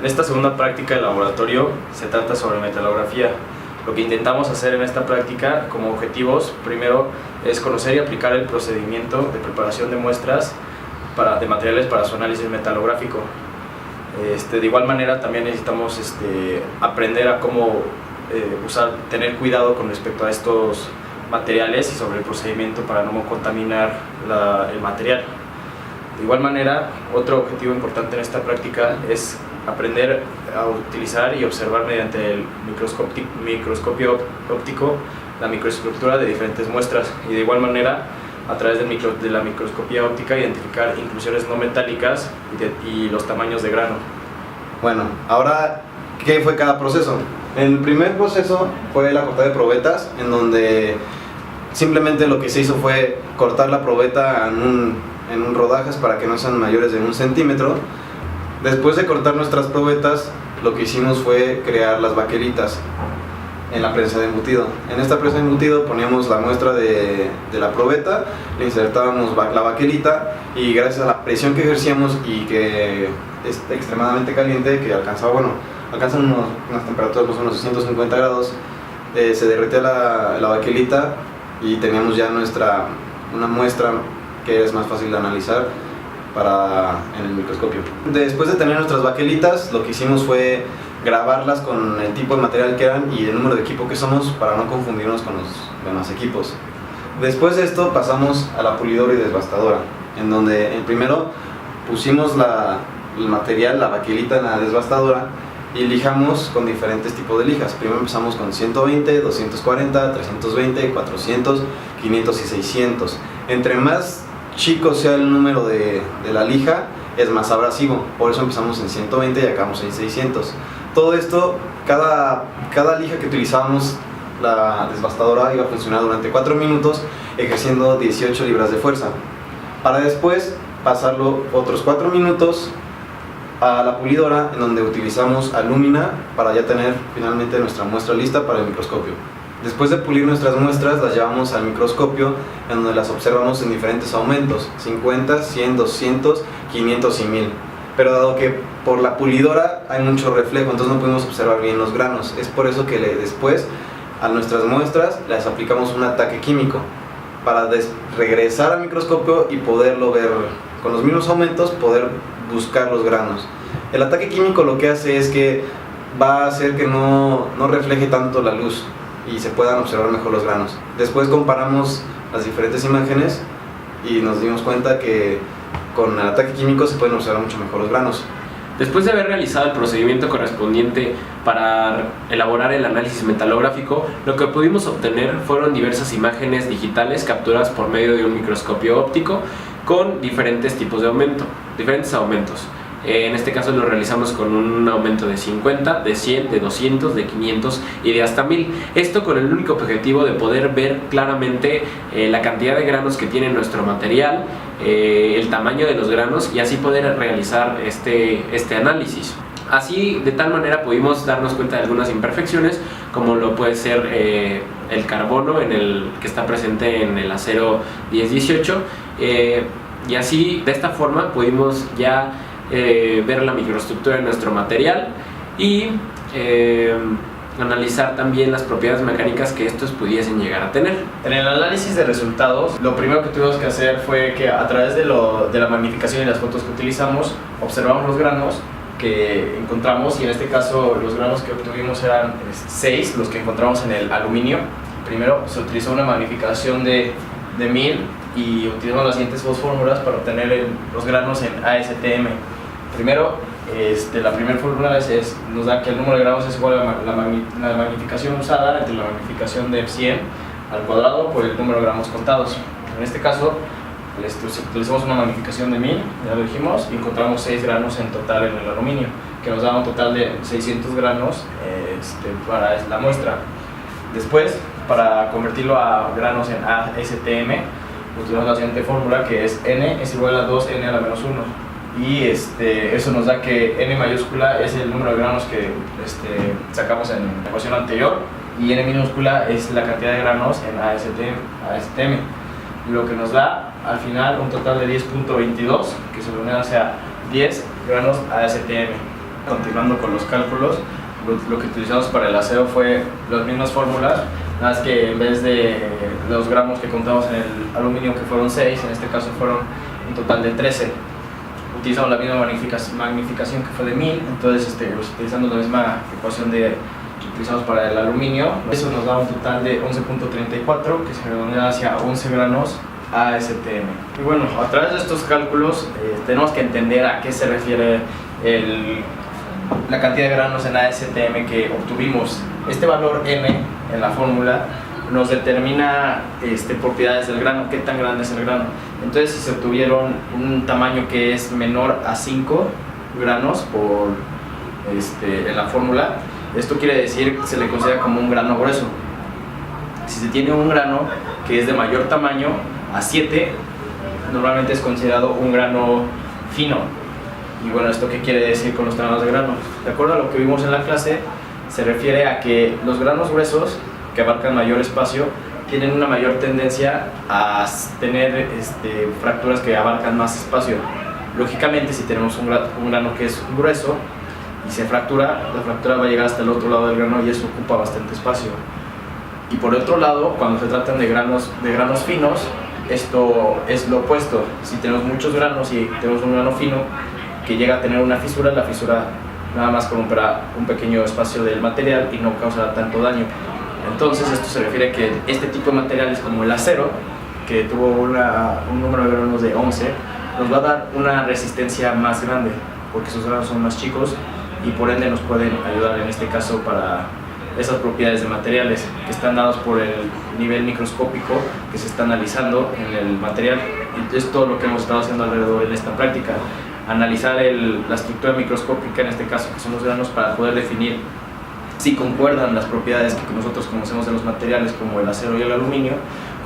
En esta segunda práctica de laboratorio se trata sobre metalografía. Lo que intentamos hacer en esta práctica como objetivos, primero, es conocer y aplicar el procedimiento de preparación de muestras de materiales para su análisis metalográfico. De igual manera también necesitamos aprender a cómo tener cuidado con respecto a estos materiales y sobre el procedimiento para no contaminar el material. De igual manera, otro objetivo importante en esta práctica es aprender a utilizar y observar mediante el microscopio óptico la microestructura de diferentes muestras y de igual manera a través de la microscopía óptica identificar inclusiones no metálicas y los tamaños de grano. Bueno, ahora, ¿qué fue cada proceso? El primer proceso fue la cortada de probetas, en donde simplemente lo que se hizo fue cortar la probeta en rodajas para que no sean mayores de 1 centímetro. Después de cortar nuestras probetas, lo que hicimos fue crear las baquelitas en la prensa de embutido. En esta prensa de embutido poníamos la muestra de la probeta, le insertábamos la baquelita y gracias a la presión que ejercíamos y que es extremadamente caliente, que alcanzan unas temperaturas más o menos 150 grados, se derretía la baquelita y teníamos ya una muestra que es más fácil de analizar en el microscopio. Después de tener nuestras baquelitas, lo que hicimos fue grabarlas con el tipo de material que eran y el número de equipo que somos para no confundirnos con los demás equipos. Después de esto pasamos a la pulidora y desbastadora, en donde primero pusimos el material, la baquelita en la desbastadora y lijamos con diferentes tipos de lijas. Primero empezamos con 120, 240, 320, 400, 500 y 600. Entre más chico sea el número de la lija, es más abrasivo, por eso empezamos en 120 y acabamos en 600. Todo esto, cada lija que utilizábamos, la desbastadora iba a funcionar durante 4 minutos ejerciendo 18 libras de fuerza, para después pasarlo otros 4 minutos a la pulidora, en donde utilizamos alúmina para ya tener finalmente nuestra muestra lista para el microscopio. Después de pulir nuestras muestras, las llevamos al microscopio, en donde las observamos en diferentes aumentos: 50, 100, 200, 500 y 1000. Pero dado que por la pulidora hay mucho reflejo, entonces no podemos observar bien los granos. Es por eso que después a nuestras muestras les aplicamos un ataque químico para regresar al microscopio y poderlo ver con los mismos aumentos, poder buscar los granos. El ataque químico lo que hace es que va a hacer que no refleje tanto la luz y se puedan observar mejor los granos. Después comparamos las diferentes imágenes y nos dimos cuenta que con el ataque químico se pueden observar mucho mejor los granos. Después de haber realizado el procedimiento correspondiente para elaborar el análisis metalográfico, lo que pudimos obtener fueron diversas imágenes digitales capturadas por medio de un microscopio óptico con diferentes tipos de diferentes aumentos. En este caso lo realizamos con un aumento de 50, de 100, de 200, de 500 y de hasta 1000. Esto con el único objetivo de poder ver claramente la cantidad de granos que tiene nuestro material, el tamaño de los granos y así poder realizar este análisis. Así, de tal manera pudimos darnos cuenta de algunas imperfecciones, como lo puede ser el carbono que está presente en el acero 1018, y así, de esta forma, pudimos ya ver la microestructura de nuestro material y analizar también las propiedades mecánicas que estos pudiesen llegar a tener. En el análisis de resultados, lo primero que tuvimos que hacer fue que a través de la magnificación y las fotos que utilizamos, observamos los granos que encontramos, y en este caso los granos que obtuvimos eran 6, los que encontramos en el aluminio. Primero se utilizó una magnificación de 1000 y utilizamos las siguientes dos fórmulas para obtener los granos en ASTM. Primero, la primera fórmula nos da que el número de granos es igual a la magnificación usada entre la magnificación de 100 al cuadrado por el número de gramos contados. En este caso, utilizamos una magnificación de 1000, ya lo dijimos, y encontramos 6 granos en total en el aluminio, que nos da un total de 600 granos para la muestra. Después, para convertirlo a granos en ASTM, utilizamos la siguiente fórmula, que es N es igual a 2N a la menos 1. Y eso nos da que N mayúscula es el número de granos que sacamos en la ecuación anterior, y N minúscula es la cantidad de granos en ASTM, lo que nos da al final un total de 10.22, que se une hacia 10 granos ASTM. Continuando con los cálculos, lo que utilizamos para el acero fue las mismas fórmulas, nada más que en vez de los gramos que contamos en el aluminio, que fueron 6, en este caso fueron un total de 13. Utilizamos la misma magnificación que fue de 1000, entonces utilizando la misma ecuación que utilizamos para el aluminio, eso nos da un total de 11.34, que se redondea hacia 11 granos ASTM. Y bueno, a través de estos cálculos tenemos que entender a qué se refiere la cantidad de granos en ASTM que obtuvimos. Este valor M en la fórmula nos determina propiedades del grano, qué tan grande es el grano. Entonces, si se obtuvieron un tamaño que es menor a 5 granos en la fórmula, esto quiere decir que se le considera como un grano grueso. Si se tiene un grano que es de mayor tamaño a 7, normalmente es considerado un grano fino. Y bueno, ¿esto qué quiere decir con los tamaños de granos? De acuerdo a lo que vimos en la clase, se refiere a que los granos gruesos, que abarcan mayor espacio, tienen una mayor tendencia a tener fracturas que abarcan más espacio. Lógicamente, si tenemos un grano que es grueso y se fractura, la fractura va a llegar hasta el otro lado del grano y eso ocupa bastante espacio. Y por otro lado, cuando se tratan de granos finos, esto es lo opuesto. Si tenemos muchos granos y tenemos un grano fino que llega a tener una fisura, la fisura nada más corromperá un pequeño espacio del material y no causará tanto daño. Entonces, esto se refiere a que este tipo de materiales, como el acero, que tuvo un número de granos de 11, nos va a dar una resistencia más grande, porque sus granos son más chicos y por ende nos pueden ayudar en este caso para esas propiedades de materiales que están dados por el nivel microscópico que se está analizando en el material. Y es todo lo que hemos estado haciendo alrededor en esta práctica, analizar la estructura microscópica, en este caso que son los granos, para poder definir si concuerdan las propiedades que nosotros conocemos de los materiales como el acero y el aluminio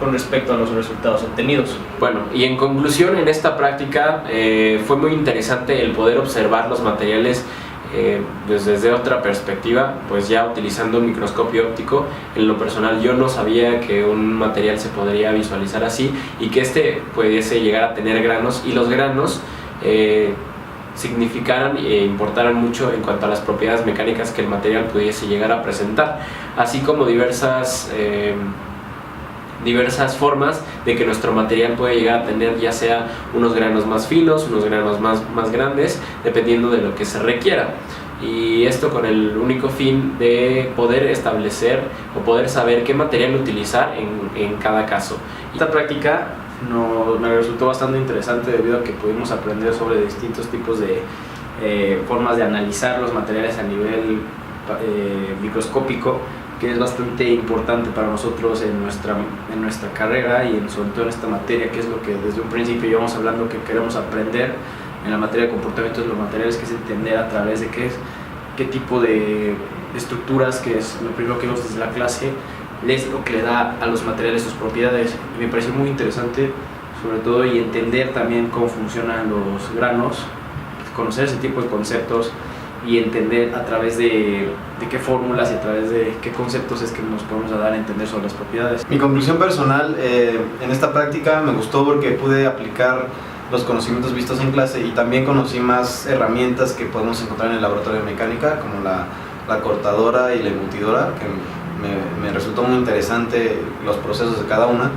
con respecto a los resultados obtenidos. Bueno, y en conclusión, en esta práctica fue muy interesante el poder observar los materiales desde otra perspectiva, pues ya utilizando un microscopio óptico. En lo personal yo no sabía que un material se podría visualizar así y que pudiese llegar a tener granos, y los granos significaran e importaran mucho en cuanto a las propiedades mecánicas que el material pudiese llegar a presentar, así como diversas formas de que nuestro material puede llegar a tener, ya sea unos granos más finos, unos granos más grandes, dependiendo de lo que se requiera. Y esto con el único fin de poder establecer o poder saber qué material utilizar en cada caso. Esta práctica me resultó bastante interesante debido a que pudimos aprender sobre distintos tipos de formas de analizar los materiales a nivel microscópico, que es bastante importante para nosotros en nuestra carrera y sobre todo en esta materia, que es lo que desde un principio llevamos hablando que queremos aprender en la materia de comportamiento de los materiales, que es entender a través de qué tipo de estructuras, que es lo primero que vimos desde la clase, es lo que le da a los materiales sus propiedades. Y me pareció muy interesante, sobre todo, y entender también cómo funcionan los granos, conocer ese tipo de conceptos y entender a través de qué fórmulas y a través de qué conceptos es que nos podemos dar a entender sobre las propiedades. Mi conclusión personal en esta práctica me gustó porque pude aplicar los conocimientos vistos en clase y también conocí más herramientas que podemos encontrar en el laboratorio de mecánica, como la cortadora y la embutidora, que me resultó muy interesante los procesos de cada una.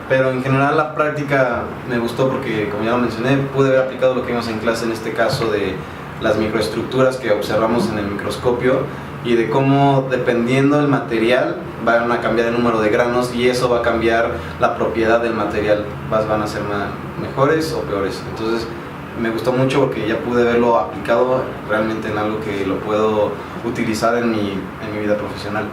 Pero en general la práctica me gustó porque, como ya lo mencioné, pude haber aplicado lo que vimos en clase, en este caso de las microestructuras que observamos en el microscopio y de cómo, dependiendo del material, van a cambiar el número de granos y eso va a cambiar la propiedad del material, van a ser mejores o peores. Entonces me gustó mucho porque ya pude verlo aplicado realmente en algo que lo puedo utilizar en mi vida profesional.